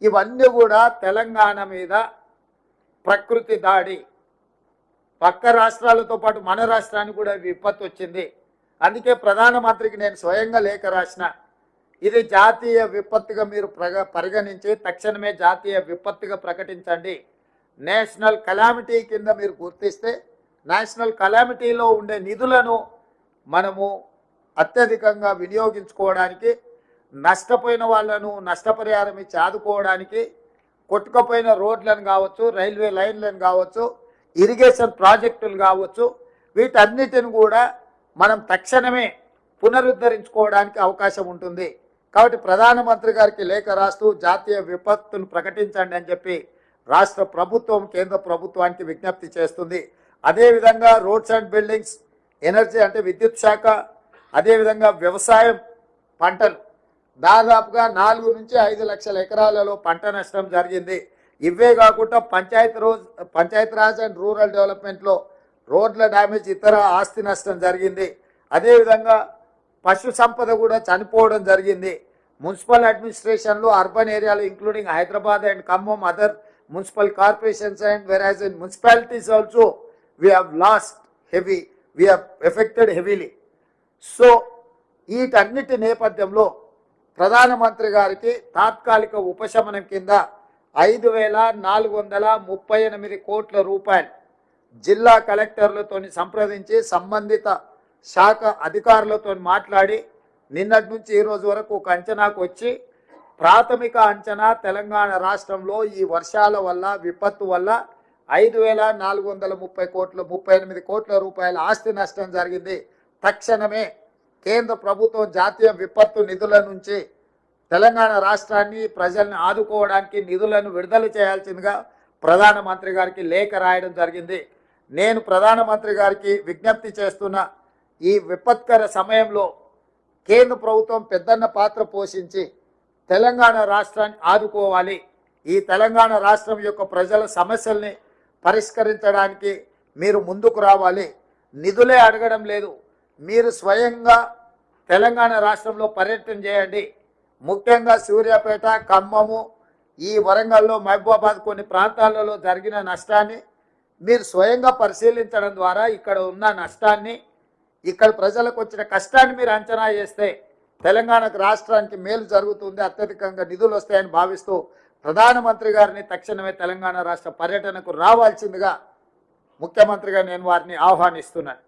ఇవన్నీ కూడా తెలంగాణ మీద ప్రకృతి దాడి. పక్క రాష్ట్రాలతో పాటు మన రాష్ట్రానికి కూడా విపత్తు వచ్చింది. అందుకే ప్రధానమంత్రికి నేను స్వయంగా లేఖ రాసిన, ఇది జాతీయ విపత్తుగా మీరు పరిగణించి తక్షణమే జాతీయ విపత్తుగా ప్రకటించండి. నేషనల్ కలామిటీ కింద మీరు గుర్తిస్తే నేషనల్ కలామిటీలో ఉండే నిధులను మనము అత్యధికంగా వినియోగించుకోవడానికి, నష్టపోయిన వాళ్ళను నష్టపరిహారం ఇచ్చి ఆదుకోవడానికి, కొట్టుకుపోయిన రోడ్లను కావచ్చు, రైల్వే లైన్లను కావచ్చు, ఇరిగేషన్ ప్రాజెక్టులు కావచ్చు, వీటన్నిటిని కూడా మనం తక్షణమే పునరుద్ధరించుకోవడానికి అవకాశం ఉంటుంది. కాబట్టి ప్రధానమంత్రి గారికి లేఖ రాస్తూ జాతీయ విపత్తును ప్రకటించండి అని చెప్పి రాష్ట్ర ప్రభుత్వం కేంద్ర ప్రభుత్వానికి విజ్ఞప్తి చేస్తుంది. అదేవిధంగా రోడ్స్ అండ్ బిల్డింగ్స్, ఎనర్జీ అంటే విద్యుత్ శాఖ, అదేవిధంగా వ్యవసాయం, పంటలు దాదాపుగా 4 నుంచి 5 లక్షల ఎకరాలలో పంట నష్టం జరిగింది. ఇవే కాకుండా పంచాయతీరాజ్ అండ్ రూరల్ డెవలప్మెంట్లో రోడ్ల డ్యామేజ్, ఇతర ఆస్తి నష్టం జరిగింది. అదేవిధంగా పశు సంపద కూడా చనిపోవడం జరిగింది. మున్సిపల్ అడ్మినిస్ట్రేషన్లో అర్బన్ ఏరియాలో including Hyderabad and Khammam, other municipal corporations and whereas in municipalities also we have lost heavy, we have affected heavily. So వీటన్నిటి నేపథ్యంలో ప్రధానమంత్రి గారికి తాత్కాలిక ఉపశమనం కింద 5,438 కోట్ల రూపాయలు జిల్లా కలెక్టర్లతో సంప్రదించి సంబంధిత శాఖ అధికారులతో మాట్లాడి నిన్నటి నుంచి ఈ రోజు వరకు ఒక అంచనాకు వచ్చి, ప్రాథమిక అంచనా తెలంగాణ రాష్ట్రంలో ఈ వర్షాల వల్ల విపత్తు వల్ల 5,438 కోట్ల రూపాయల ఆస్తి నష్టం జరిగింది. తక్షణమే కేంద్ర ప్రభుత్వం జాతీయ విపత్తు నిధుల నుంచి తెలంగాణ రాష్ట్రాన్ని, ప్రజల్ని ఆదుకోవడానికి నిధులను విడుదల చేయాల్సిందిగా ప్రధానమంత్రి గారికి లేఖ రాయడం జరిగింది. నేను ప్రధానమంత్రి గారికి విజ్ఞప్తి చేస్తున్న, ఈ విపత్కర సమయంలో కేంద్ర ప్రభుత్వం పెద్దన్న పాత్ర పోషించి తెలంగాణ రాష్ట్రాన్ని ఆదుకోవాలి. ఈ తెలంగాణ రాష్ట్రం యొక్క ప్రజల సమస్యల్ని పరిష్కరించడానికి మీరు ముందుకు రావాలి. నిధులే అడగడం లేదు, మీరు స్వయంగా తెలంగాణ రాష్ట్రంలో పర్యటన చేయండి. ముఖ్యంగా సూర్యాపేట, ఖమ్మము, ఈ వరంగల్లో, మహబూబాబాద్ కొన్ని ప్రాంతాలలో జరిగిన నష్టాన్ని మీరు స్వయంగా పరిశీలించడం ద్వారా ఇక్కడ ఉన్న నష్టాన్ని, ఇక్కడ ప్రజలకు వచ్చిన కష్టాన్ని మీరు అంచనా చేస్తే తెలంగాణకు రాష్ట్రానికి మేలు జరుగుతుంది, అత్యధికంగా నిధులు వస్తాయని భావిస్తూ ప్రధానమంత్రి గారిని తక్షణమే తెలంగాణ రాష్ట్ర పర్యటనకు రావాల్సిందిగా ముఖ్యమంత్రిగా నేను వారిని ఆహ్వానిస్తున్నాను.